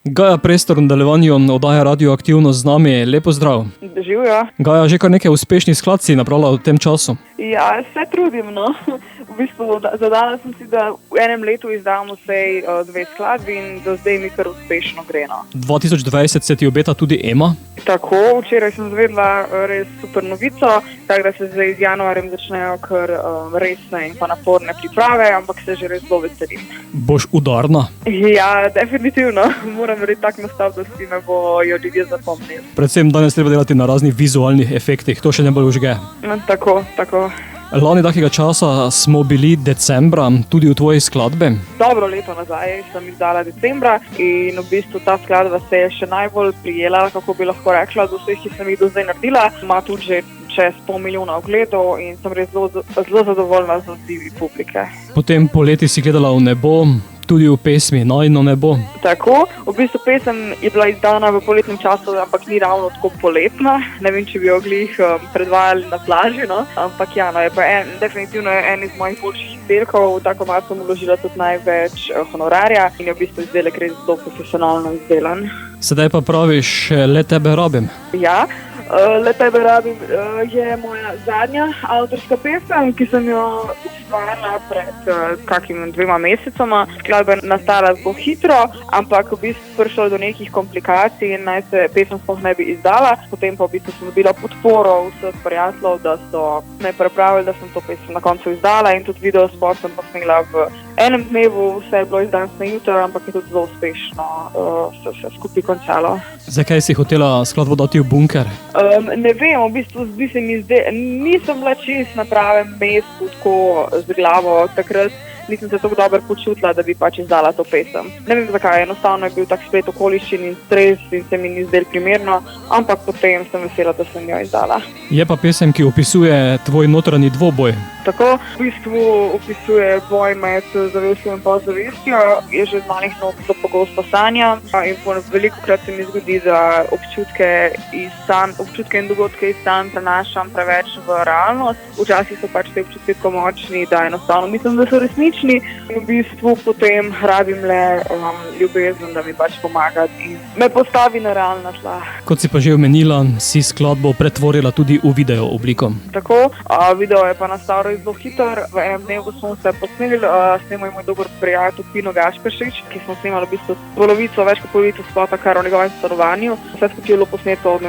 Gaja Prestor v nadaljevanju oddaja Radioaktivnost z nami. Lepo zdrav. Živjo. Gaja, že kar nekaj uspešnih skladb si napravila v tem času. Ja, se trudim, no. V bistvu zadala sem si, da v enem letu izdam vsej 2 skladbi in do zdaj mi kar uspešno gre, no. 2020 se ti obeta tudi EMA. Tako, včeraj sem zvedla res super novico, tako da se zdaj z januarjem začnejo kar resne in pa naporne priprave, ampak se že res zelo veselim. Boš udarna? Ja, definitivno. Moram verjeti tak nastav, da si me bojo ljudje zapomnili. Predvsem danes treba delati na raznih vizualnih efektih, to še ne bolj užge. Tako. Lani takega časa smo bili decembra tudi v tvoji skladbe. Dobro leto nazaj sem izdala decembra in v bistvu ta skladba se je še najbolj prijela, kako bi lahko rekla, od vseh, ki sem jih do zdaj naredila. Ima tudi že čez 500 milijonov ogledov in sem res zelo zadovoljna z odzivi publike. Potem poleti si gledala v nebo, tudi v pesmi Najino nebo. Tako, v bistvu pesem je bila izdana v poletnem času, ampak ni ravno tako poletna. Ne vem, če bi jo glih predvajali na plaži, no. Ampak ja, no, je pa definitivno en iz mojih boljših izdelkov. V ta komad sem vložila tudi največ honorarja in je v bistvu izdelek res zelo profesionalno izdelan. Sedaj pa praviš, Le tebe rabim. Ja. Le tebe rabim je moja zadnja avtorska pesem, ki sem jo ustvarila pred kakim 2 mesecoma. Skladba je nastala zelo hitro, ampak v bistvu prišlo do nekih komplikacij in naj se pesem sploh ne bi izdala. Potem pa v bistvu sem dobila podporo vseh prijateljev, da so me pripravili, da sem to pesem na koncu izdala in tudi videospot sem posnela v enem dnevu, vse je bilo izdan na jutro, ampak je tudi zelo uspešno se skupaj končalo. Zakaj si hotela skladbo dati v bunker? Ne vem, v bistvu zdi se mi nisem bila čisto na pravem mestu tako z glavo takrat. Nisem se tako dobro počutila, da bi pač izdala to pesem. Ne vem zakaj, enostavno je bil tak splet okoliščin in stres in se mi ni zdelo primerno, ampak potem sem vesela, da sem jo izdala. Je pa pesem, ki opisuje tvoj notranji dvoboj. Tako, v bistvu opisuje boj med zavestjo in podzavestjo. Je že z malih nog zelo pogosto sanjam in velikokrat se mi zgodi, da občutke in dogodke iz sanj prenašam preveč v realnost. Včasih so pač te občutke tako močni, da enostavno mislim, da so resnični. In v bistvu potem rabim le ljubezen, da mi pač pomaga in me postavi na realna tla. Kot si pa že omenila, si skladbo pretvorila tudi v video obliko. Tako, video je pa nastal res zelo hiter. V enem dnevu smo se posneli, snemal je moj dober prijatelj Pino Gašperšič, ki smo snemali v bistvu več kot polovico spota kar o njegovem stanovanju. Vse skupaj je bilo posneto v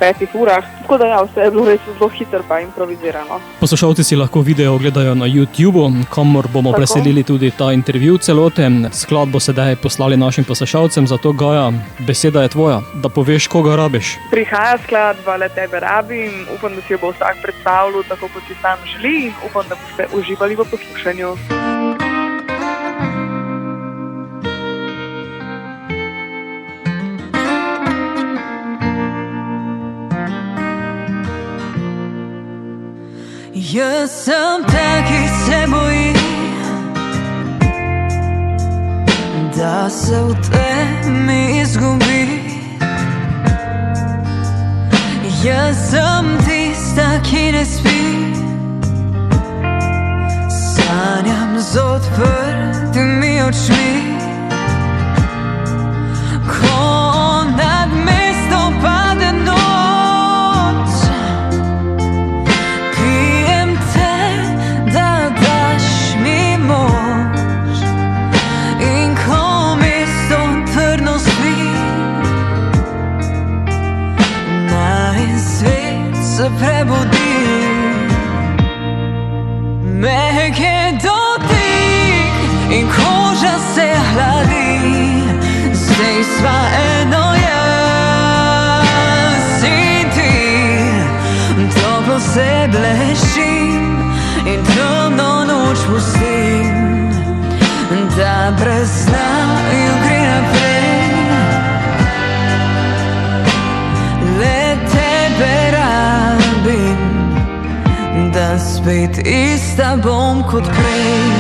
5 urah. Tako da ja, vse je bilo res zelo hiter pa improvizirano. Poslušalci si lahko video ogledajo na YouTubeu, kamor bomo preselili tudi ta intervju celoten. Skladbo sedaj poslali našim poslušalcem, zato Gaja, beseda je tvoja, da poveš, koga rabiš. Prihaja skladba Le tebe rabim, upam, da si jo bo vsak predstavljal tako, kot si sam želi in upam, da boste uživali v poslušanju. Jaz sem ta, ki se boji, da se v temi izgubi. Jaz sem tista, ki ne spi, sanjam z odprtimi očmi. Ko nad mesto pade noč, pijem te, da daš mi moč. In ko mesto trdno spi, naj svet se prebudi. Mehek je dotik in koža se hladi, zdaj sva eno jaz in ti. Toplo se blešim in temno noč pustim, da brez znaju gre naprej. Le tebe rabim, da spet ista bom kot prej.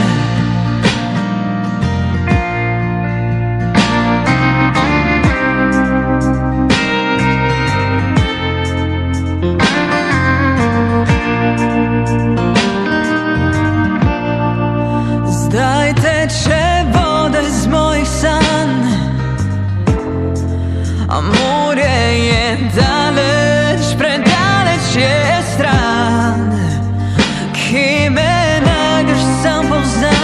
Zdaj teče voda z mojih sanj, a morje je daleč, predaleč je stran. Ki me najdeš, sam poznaš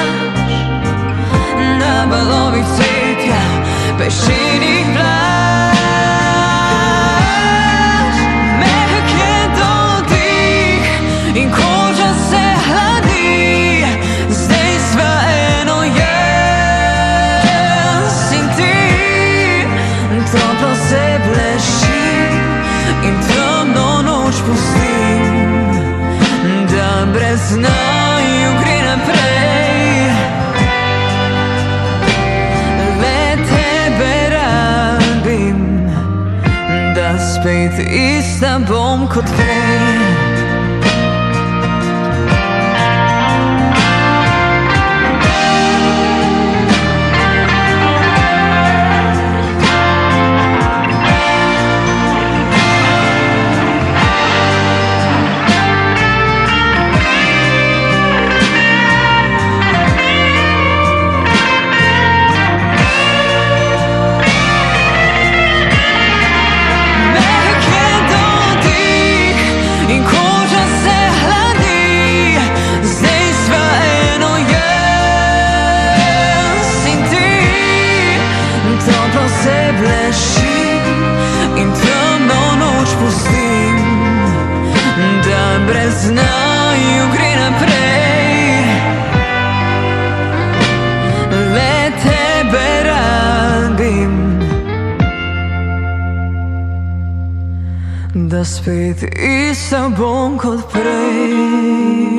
na valovih cvetja peščenih plaž. Mehak je dodih in koža se hladi, zdaj sva eno jaz in ti. Toplo se bleši in temno noč pustim, da brez naju gre naprej. Le tebe rabim, da spet ista bom kot prej. Brez naju gre naprej. Le tebe rabim, da spet ista bom kot prej.